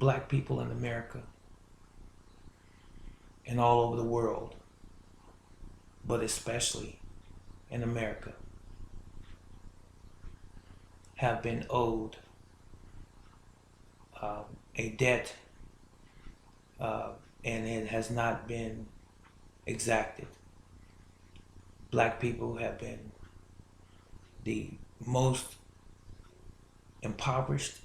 black people in America and all over the world, but especially in America, have been owed a debt and it has not been exacted. Black people have been the most impoverished,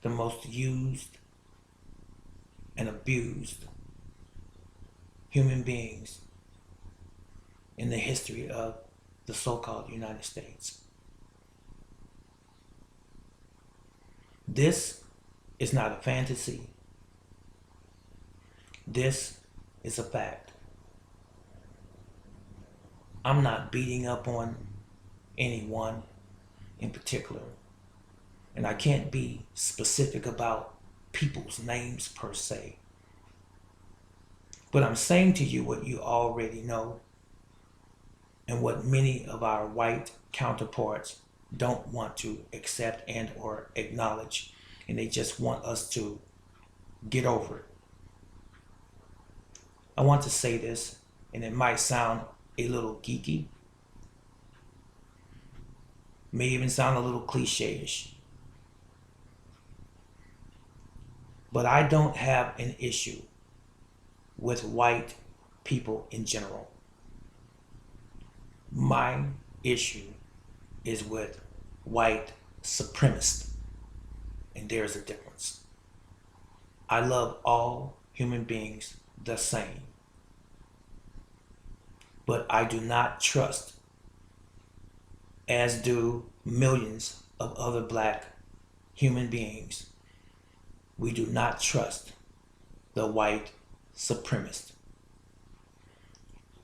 the most used and abused human beings in the history of the so-called United States. This is not a fantasy. This is a fact. I'm not beating up on anyone in particular, and I can't be specific about people's names per se. But I'm saying to you what you already know and what many of our white counterparts don't want to accept and or acknowledge, and they just want us to get over it. I want to say this, and it might sound a little geeky, may even sound a little cliche-ish, but I don't have an issue with white people in general. My issue is with white supremacists, and there's a difference. I love all human beings the same, but I do not trust, as do millions of other black human beings, we do not trust the white supremacists.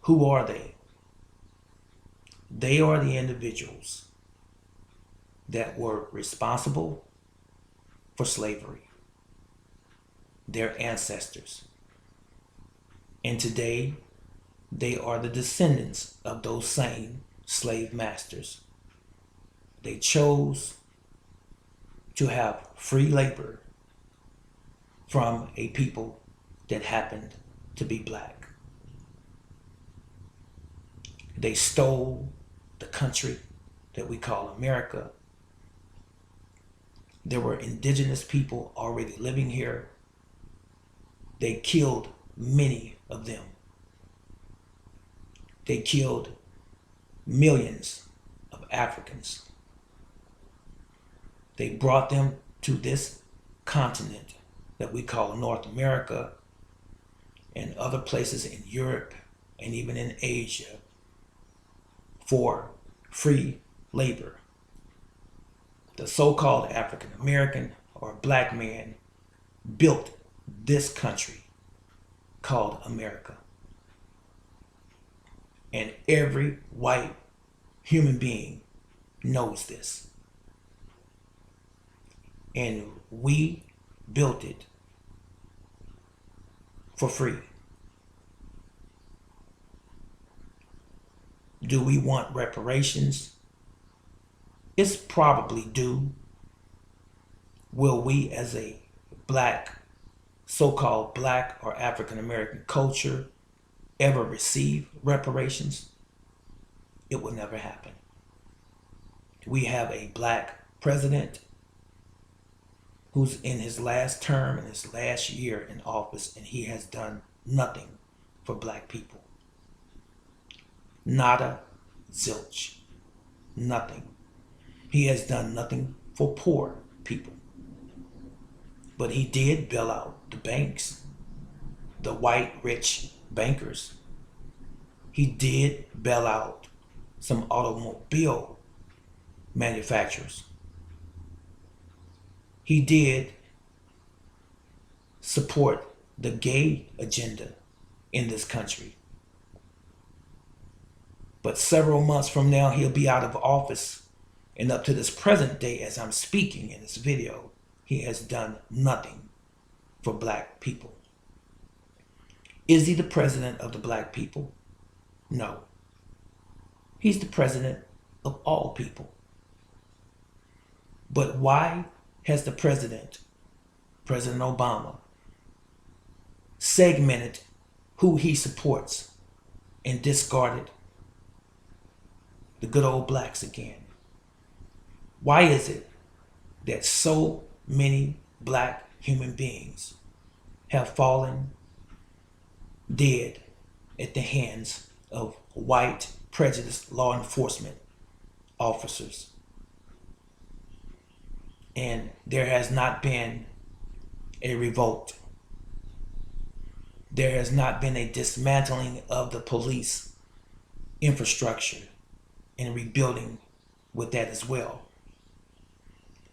Who are they? They are the individuals that were responsible for slavery, their ancestors. And today, they are the descendants of those same slave masters. They chose to have free labor from a people that happened to be black. They stole the country that we call America. There were indigenous people already living here. They killed many of them. They killed millions of Africans. They brought them to this continent that we call North America and other places in Europe and even in Asia for free labor. The so-called African American or black man built this country called America. And every white human being knows this. And we built it for free. Do we want reparations? It's probably due. Will we as a black, so-called black or African American culture ever receive reparations? It will never happen. We have a black president who's in his last term, in his last year in office, and he has done nothing for black people. Nada, zilch, nothing. He has done nothing for poor people. But he did bail out the banks, the white rich bankers. He did bail out some automobile manufacturers. He did support the gay agenda in this country. But several months from now, he'll be out of office. And up to this present day, as I'm speaking in this video, he has done nothing for black people. Is he the president of the black people? No. He's the president of all people. But why has the president President Obama, segmented who he supports and discarded the good old blacks again? Why is it that so many black human beings have fallen dead at the hands of white prejudiced law enforcement officers? And there has not been a revolt. There has not been a dismantling of the police infrastructure and rebuilding with that as well.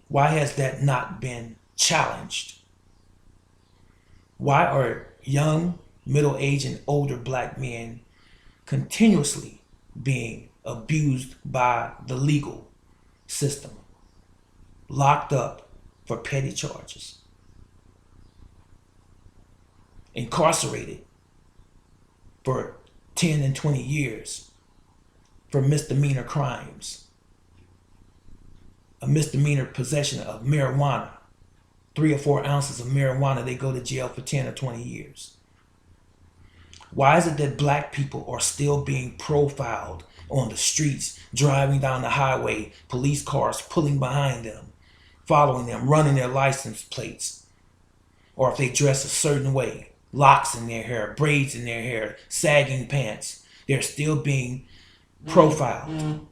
Why has that not been challenged? Why are young, middle-aged, and older black men continuously being abused by the legal system, locked up for petty charges, incarcerated for 10 and 20 years for misdemeanor crimes? A misdemeanor possession of marijuana, 3 or 4 ounces of marijuana, they go to jail for 10 or 20 years. Why is it that black people are still being profiled on the streets, driving down the highway, police cars pulling behind them, following them, running their license plates? Or if they dress a certain way, locks in their hair, braids in their hair, sagging pants, they're still being profiled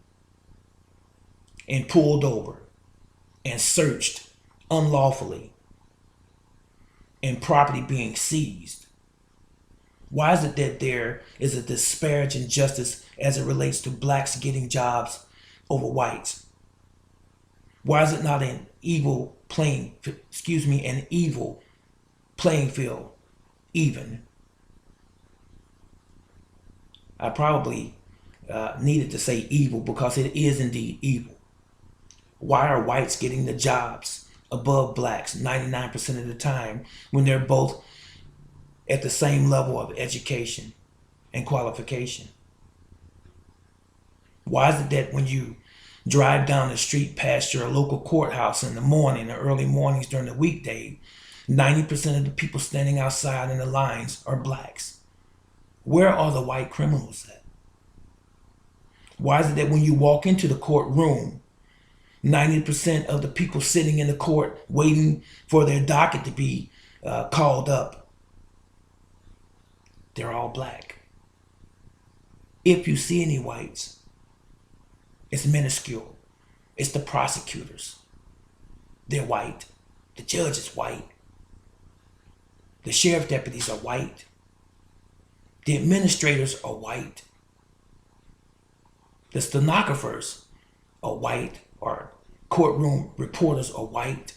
and pulled over and searched unlawfully and property being seized. Why is it that there is a disparaging justice as it relates to blacks getting jobs over whites? Why is it not an evil playing field even? I probably needed to say evil because it is indeed evil. Why are whites getting the jobs above blacks 99% of the time when they're both at the same level of education and qualification? Why is it that when you drive down the street past your local courthouse in the morning, the early mornings during the weekday, 90% of the people standing outside in the lines are blacks? Where are the white criminals at? Why is it that when you walk into the courtroom, 90% of the people sitting in the court waiting for their docket to be called up, they're all black? If you see any whites, it's minuscule. It's the prosecutors. They're white. The judge is white. The sheriff deputies are white. The administrators are white. The stenographers are white, or courtroom reporters are white.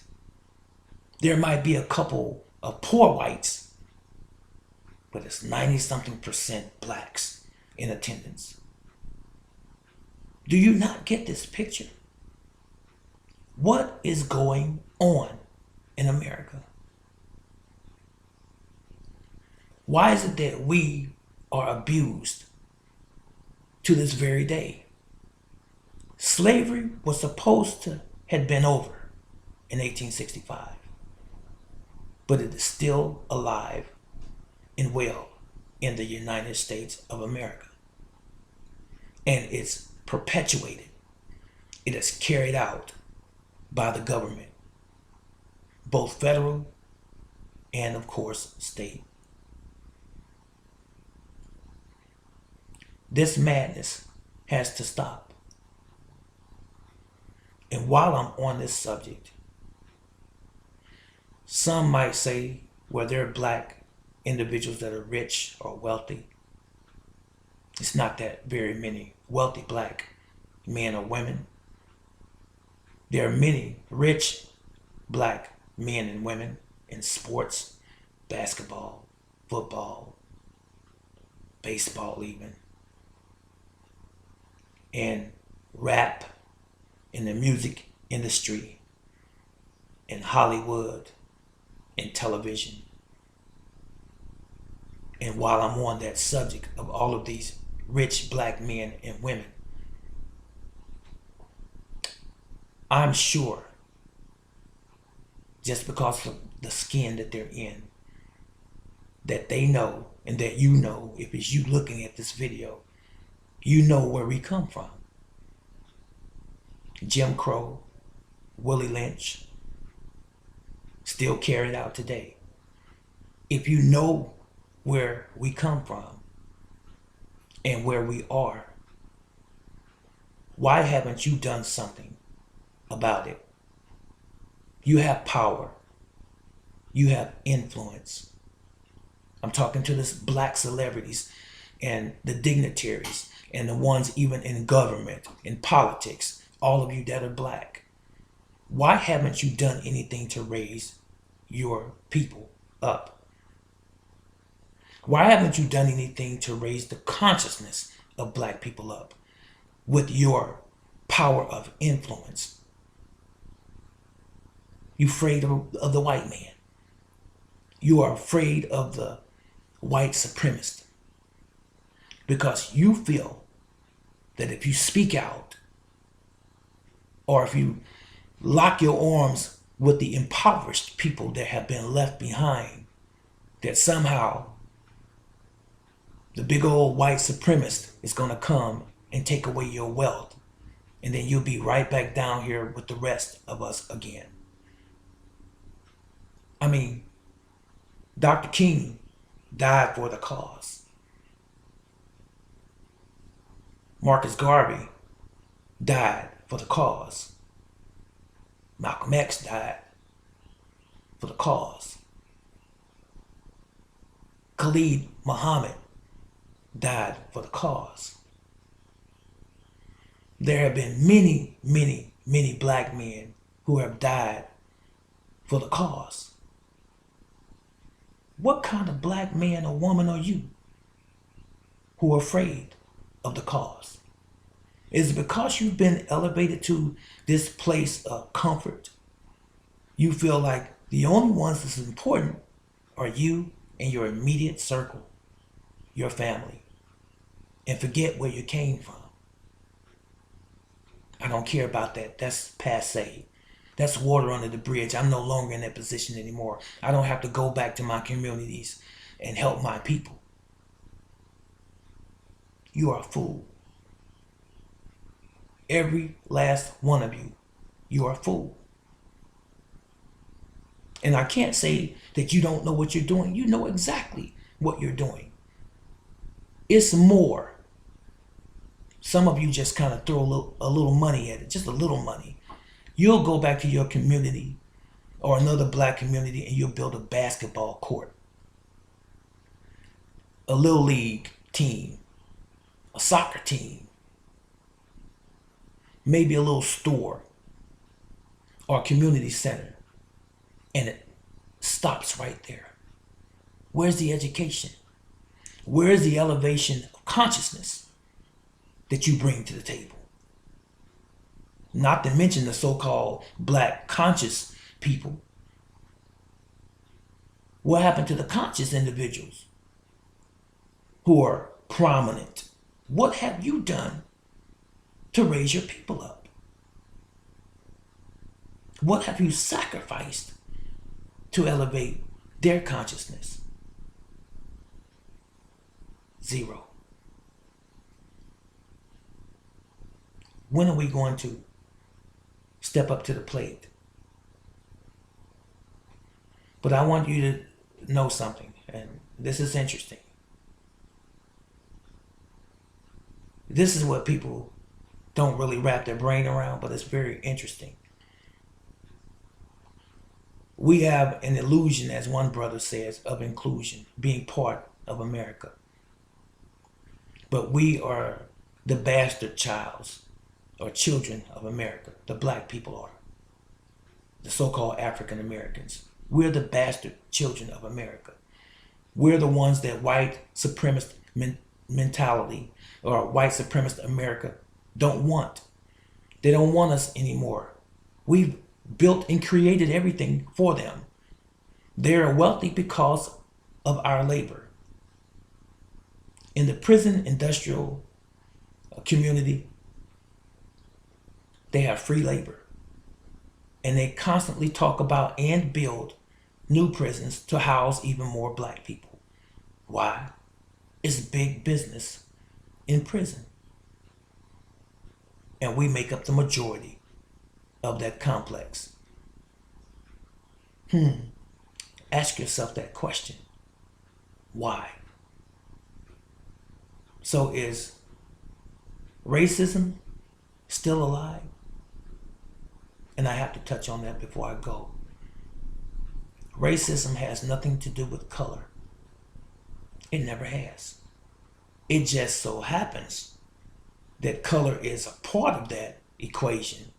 There might be a couple of poor whites, but it's 90-something% blacks in attendance. Do you not get this picture? What is going on in America? Why is it that we are abused to this very day? Slavery was supposed to have been over in 1865, but it is still alive and well in the United States of America. And it's perpetuated. It is carried out by the government, both federal and, of course, state. This madness has to stop. And while I'm on this subject, some might say, well, there are black individuals that are rich or wealthy. It's not that very many wealthy black men or women. There are many rich black men and women in sports, basketball, football, baseball even, and rap, in the music industry, in Hollywood, in television. And while I'm on that subject of all of these rich black men and women, I'm sure just because of the skin that they're in, that they know and that you know. If it's you looking at this video, you know where we come from. Jim Crow, Willie Lynch, still carried out today. If you know where we come from and where we are, why haven't you done something about it? You have power. You have influence. I'm talking to the black celebrities and the dignitaries and the ones even in government, in politics, all of you that are black. Why haven't you done anything to raise your people up? Why haven't you done anything to raise the consciousness of black people up with your power of influence? You're afraid of the white man. You are afraid of the white supremacist because you feel that if you speak out or if you lock your arms with the impoverished people that have been left behind, that somehow the big old white supremacist is going to come and take away your wealth, and then you'll be right back down here with the rest of us again. I mean, Dr. King died for the cause. Marcus Garvey died for the cause. Malcolm X died for the cause. Khalid Muhammad died for the cause. There have been many, many, many black men who have died for the cause. What kind of black man or woman are you who are afraid of the cause? Is it because you've been elevated to this place of comfort? You feel like the only ones that's important are you and your immediate circle, your family, and forget where you came from. I don't care about that. That's passe. That's water under the bridge. I'm no longer in that position anymore. I don't have to go back to my communities and help my people. You are a fool. Every last one of you, you are a fool. And I can't say that you don't know what you're doing. You know exactly what you're doing. It's more. Some of you just kind of throw a little money at it, just a little money. You'll go back to your community or another black community and you'll build a basketball court, a little league team, a soccer team, maybe a little store or a community center, and it stops right there. Where's the education? Where's the elevation of consciousness that you bring to the table? Not to mention the so-called black conscious people. What happened to the conscious individuals who are prominent? What have you done to raise your people up? What have you sacrificed to elevate their consciousness? Zero. When are we going to step up to the plate? But I want you to know something, and this is interesting. This is what people don't really wrap their brain around, but it's very interesting. We have an illusion, as one brother says, of inclusion, being part of America. But we are the bastard childs or children of America. The black people are. The so-called African Americans. We're the bastard children of America. We're the ones that white supremacist mentality or white supremacist America don't want. They don't want us anymore. We've built and created everything for them. They're wealthy because of our labor. In the prison industrial community, they have free labor. And they constantly talk about and build new prisons to house even more black people. Why? It's big business in prison. And we make up the majority of that complex. Ask yourself that question. Why? So is racism still alive? And I have to touch on that before I go. Racism has nothing to do with color. It never has. It just so happens that color is a part of that equation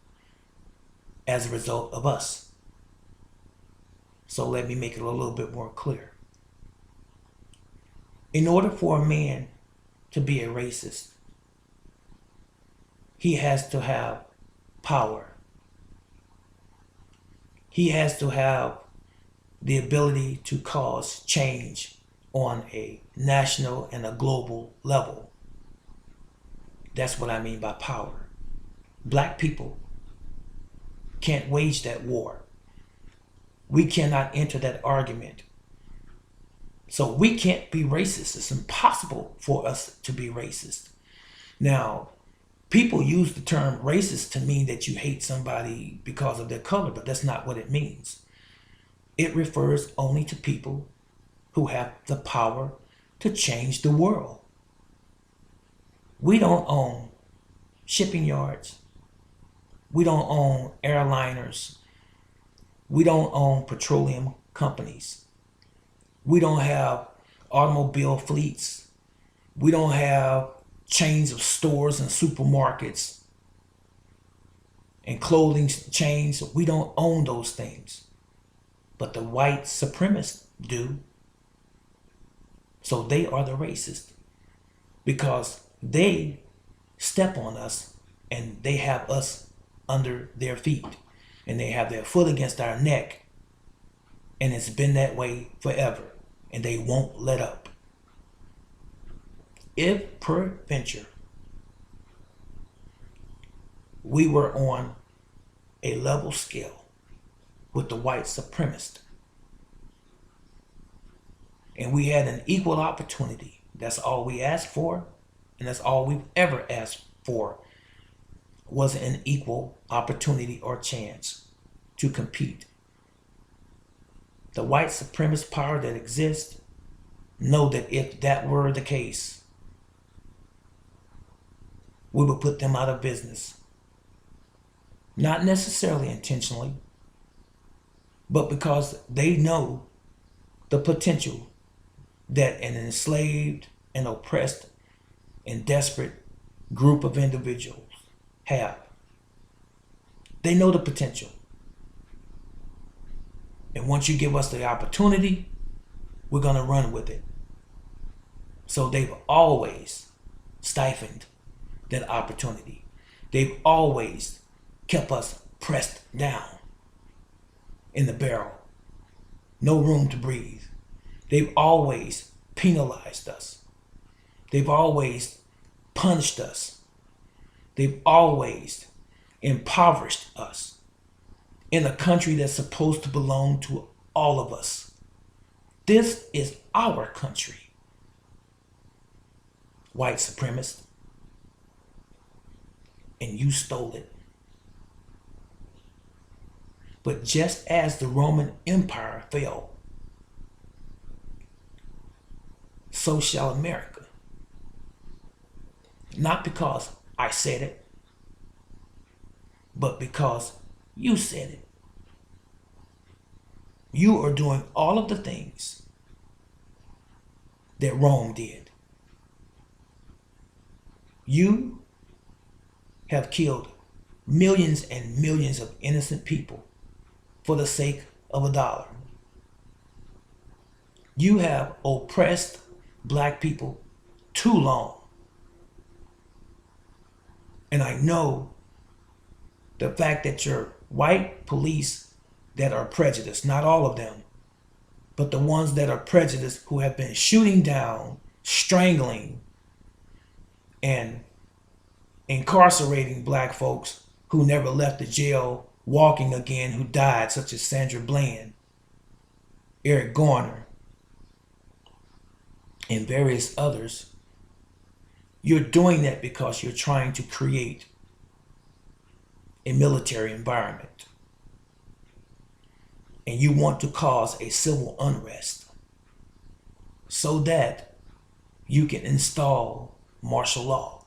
as a result of us. So let me make it a little bit more clear. In order for a man to be a racist, he has to have power. He has to have the ability to cause change on a national and a global level. That's what I mean by power. Black people can't wage that war. We cannot enter that argument. So we can't be racist. It's impossible for us to be racist. Now, people use the term racist to mean that you hate somebody because of their color, but that's not what it means. It refers only to people who have the power to change the world. We don't own shipping yards. We don't own airliners. We don't own petroleum companies. We don't have automobile fleets. We don't have chains of stores and supermarkets and clothing chains. We don't own those things. But the white supremacists do. So they are the racist because they step on us and they have us under their feet and they have their foot against our neck, and it's been that way forever and they won't let up. If peradventure we were on a level scale with the white supremacist and we had an equal opportunity, that's all we asked for, and that's all we've ever asked for, was an equal opportunity or chance to compete. The white supremacist power that exists, know that if that were the case, we would put them out of business. Not necessarily intentionally, but because they know the potential that an enslaved and oppressed and desperate group of individuals have. They know the potential. And once you give us the opportunity, we're going to run with it. So they've always stifled that opportunity. They've always kept us pressed down in the barrel. No room to breathe. They've always penalized us. They've always punished us. They've always impoverished us in a country that's supposed to belong to all of us. This is our country. White supremacist. And you stole it. But just as the Roman Empire fell, so shall America. Not because I said it, but because you said it. You are doing all of the things that Rome did. You have killed millions and millions of innocent people for the sake of $1. You have oppressed black people too long. And I know the fact that your white police that are prejudiced, not all of them, but the ones that are prejudiced who have been shooting down, strangling, and incarcerating black folks who never left the jail walking again who died, such as Sandra Bland, Eric Garner, and various others, you're doing that because you're trying to create a military environment. And you want to cause a civil unrest so that you can install martial law.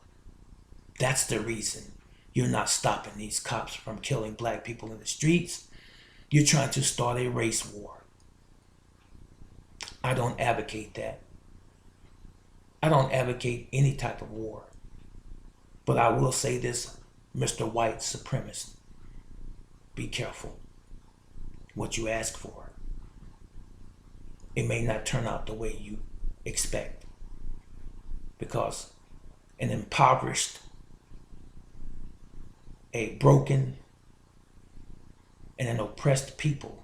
That's the reason you're not stopping these cops from killing black people in the streets. You're trying to start a race war. I don't advocate that. I don't advocate any type of war. But I will say this, Mr. White Supremacist, be careful what you ask for. It may not turn out the way you expect, because an impoverished, a broken, and an oppressed people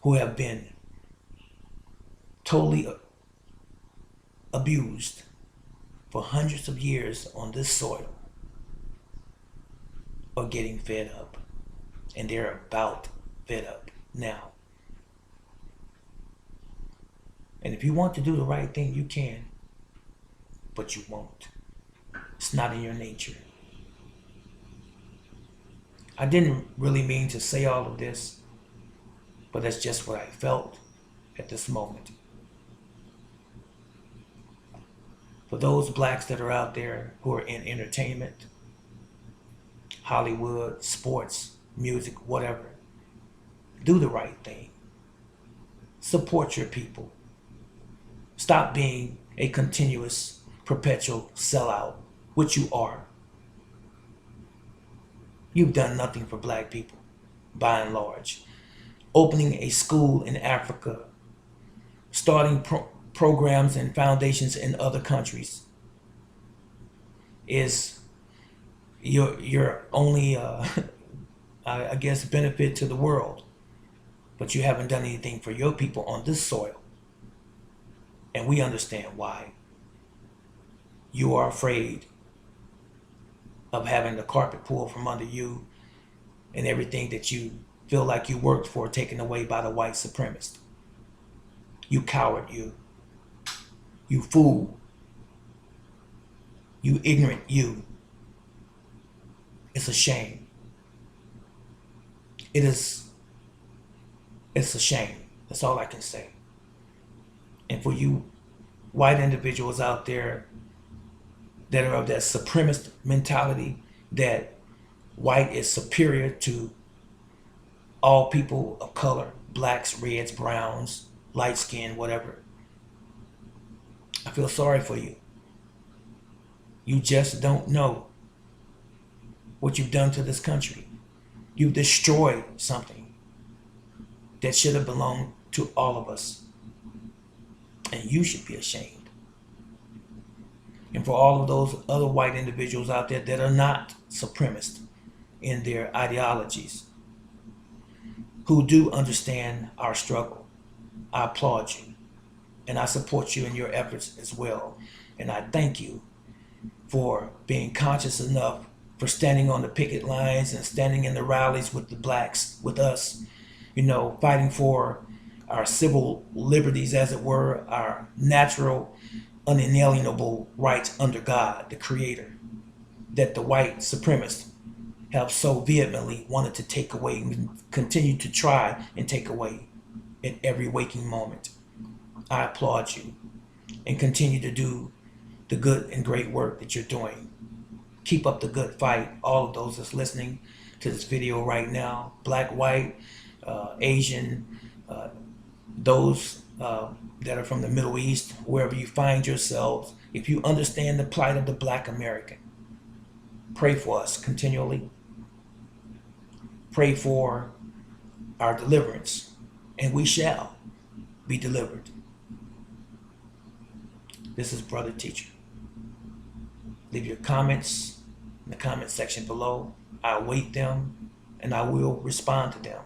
who have been totally abused for hundreds of years on this soil are getting fed up. And they're about fed up now. And if you want to do the right thing, you can, but you won't. It's not in your nature. I didn't really mean to say all of this, but that's just what I felt at this moment. For those blacks that are out there who are in entertainment, Hollywood, sports, music, whatever, do the right thing. Support your people. Stop being a continuous, perpetual sellout, which you are. You've done nothing for black people, by and large. Opening a school in Africa, starting programs and foundations in other countries is your only, I guess, benefit to the world. But you haven't done anything for your people on this soil. And we understand why. You are afraid of having the carpet pulled from under you and everything that you feel like you worked for taken away by the white supremacist. You coward, you. You fool. You ignorant, you. It's a shame. It's a shame. That's all I can say. And for you white individuals out there that are of that supremacist mentality, that white is superior to all people of color, blacks, reds, browns, light skin, whatever, I feel sorry for you. You just don't know what you've done to this country. You've destroyed something that should have belonged to all of us. And you should be ashamed. And for all of those other white individuals out there that are not supremacist in their ideologies, who do understand our struggle, I applaud you. And I support you in your efforts as well. And I thank you for being conscious enough, for standing on the picket lines and standing in the rallies with the blacks, with us, fighting for our civil liberties, as it were, our natural, unalienable rights under God, the Creator, that the white supremacists have so vehemently wanted to take away and continue to try and take away at every waking moment. I applaud you, and continue to do the good and great work that you're doing. Keep up the good fight. All of those that's listening to this video right now, black, white, Asian, those that are from the Middle East, wherever you find yourselves, if you understand the plight of the black American, pray for us continually. Pray for our deliverance, and we shall be delivered. This is Brother Teacher. Leave your comments in the comment section below. I await them, and I will respond to them.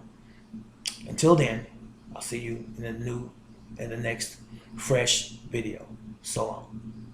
Until then, I'll see you in the next fresh video. So long.